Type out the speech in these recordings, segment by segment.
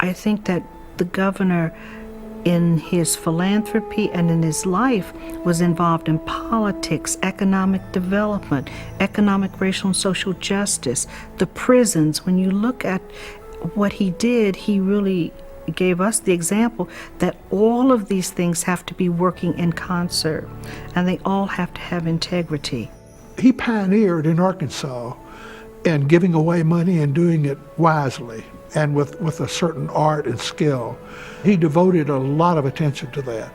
I think that the governor, in his philanthropy and in his life, was involved in politics, economic development, economic, racial, and social justice, the prisons. When you look at what he did, he really gave us the example that all of these things have to be working in concert, and they all have to have integrity. He pioneered in Arkansas in giving away money and doing it wisely and with a certain art and skill. He devoted a lot of attention to that.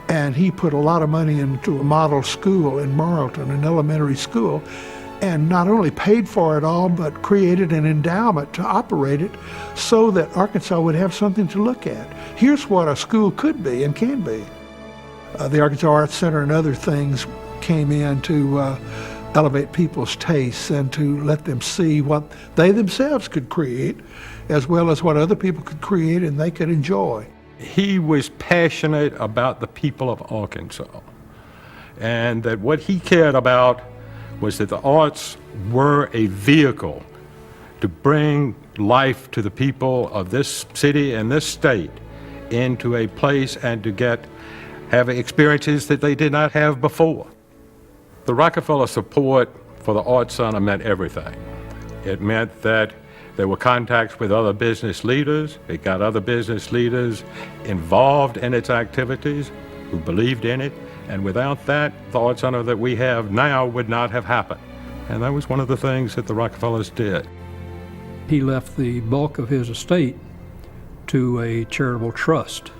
And he put a lot of money into a model school in Marlton, an elementary school, and not only paid for it all, but created an endowment to operate it so that Arkansas would have something to look at. Here's what a school could be and can be. The Arkansas Arts Center and other things came in to elevate people's tastes and to let them see what they themselves could create, as well as what other people could create and they could enjoy. He was passionate about the people of Arkansas, and that what he cared about was that the arts were a vehicle to bring life to the people of this city and this state into a place and to have experiences that they did not have before. The Rockefeller support for the Arts Center meant everything. It meant that there were contacts with other business leaders. It got other business leaders involved in its activities who believed in it. And without that, the Arts Center that we have now would not have happened. And that was one of the things that the Rockefellers did. He left the bulk of his estate to a charitable trust.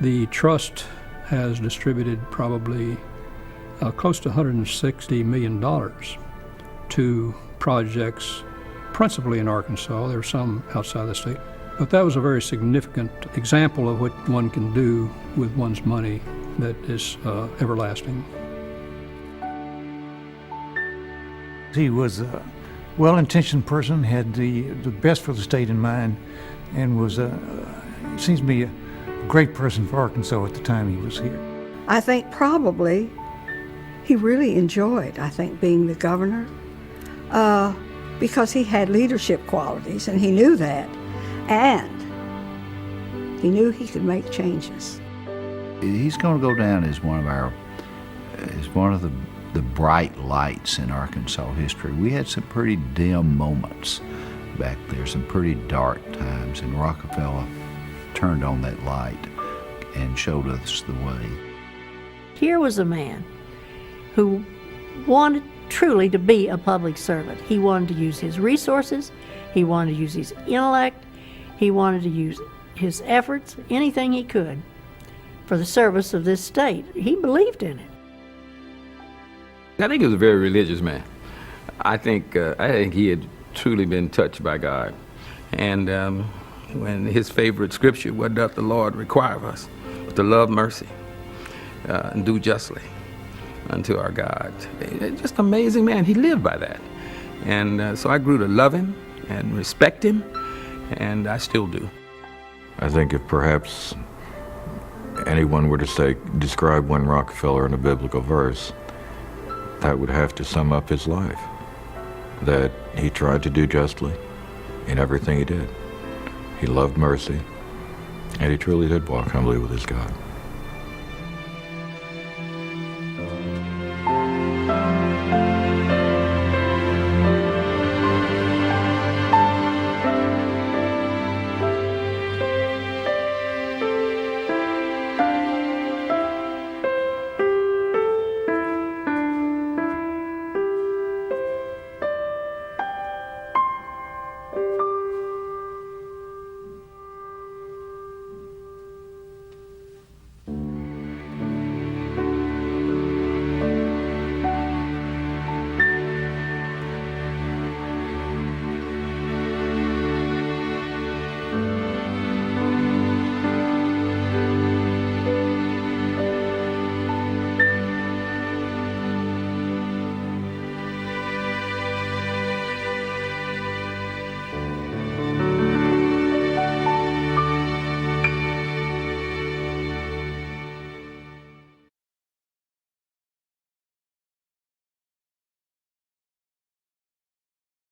The trust has distributed probably close to $160 million to projects principally in Arkansas. There are some outside the state. But that was a very significant example of what one can do with one's money that is everlasting. He was a well-intentioned person, had the best for the state in mind, and was, seems to me, a great person for Arkansas at the time he was here. I think probably he really enjoyed, being the governor because he had leadership qualities, and he knew that, and he knew he could make changes. He's going to go down as one of the bright lights in Arkansas history. We had some pretty dim moments back there, some pretty dark times, and Rockefeller turned on that light and showed us the way. Here was a man who wanted truly to be a public servant. He wanted to use his resources, he wanted to use his intellect, he wanted to use his efforts, anything he could, for the service of this state. He believed in it. I think he was a very religious man. I think he had truly been touched by God. And when his favorite scripture, "What doth the Lord require of us? But to love mercy and do justly unto our God." Just amazing man. He lived by that. And so I grew to love him and respect him, and I still do. I think if perhaps anyone were to describe one Rockefeller in a biblical verse, that would have to sum up his life. That he tried to do justly in everything he did. He loved mercy, and he truly did walk humbly with his God.